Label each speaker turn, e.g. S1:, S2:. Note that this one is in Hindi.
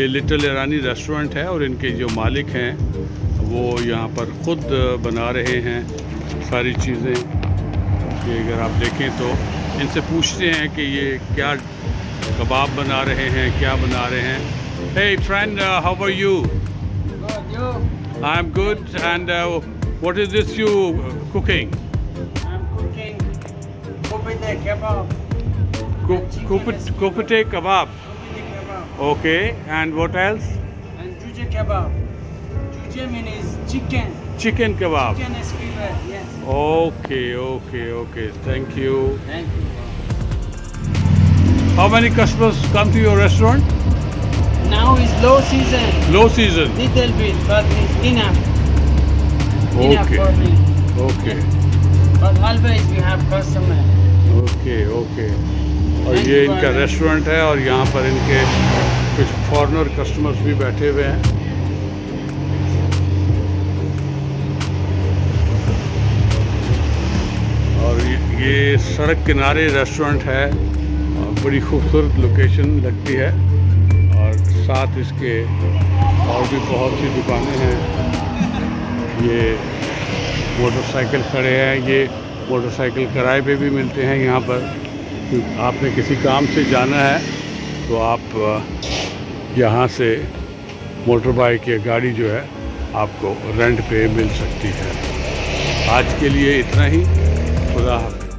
S1: ये लिटिल ईरानी रेस्टोरेंट है और इनके जो मालिक हैं वो यहाँ पर ख़ुद बना रहे हैं सारी चीज़ें। कि अगर आप देखें तो इनसे पूछते हैं कि ये क्या कबाब बना रहे हैं, क्या बना रहे हैं। Hey friend, how are you?
S2: Good, you?
S1: I'm good. And what is this you cooking?
S2: I'm cooking kupite kebab.
S1: Kupite kebab.
S2: Kupite kebab.
S1: Okay. And what else?
S2: And juje kebab. Juje means chicken.
S1: Chicken kebab.
S2: Chicken skewer, yes.
S1: Okay. Thank you.
S2: Thank you.
S1: How many customers come to your restaurant?
S2: Now is low season.
S1: Low season.
S2: Little bit, but it's enough. Enough
S1: Okay.
S2: for me.
S1: Okay.
S2: But always we have customer.
S1: Okay और
S2: Thank
S1: ये
S2: you
S1: इनका
S2: very much.
S1: रेस्टोरेंट है और यहाँ पर इनके कुछ फॉरेनर कस्टमर्स भी बैठे हुए हैं। और ये सड़क किनारे रेस्टोरेंट है और बड़ी खूबसूरत लोकेशन लगती है और साथ इसके और भी बहुत सी दुकानें हैं। ये मोटरसाइकिल खड़े हैं, ये मोटरसाइकिल किराए पे भी मिलते हैं यहाँ पर। आपने किसी काम से जाना है तो आप यहाँ से मोटर बाइक या गाड़ी जो है आपको रेंट पे मिल सकती है। आज के लिए इतना ही। खुदा हाफ़िज़।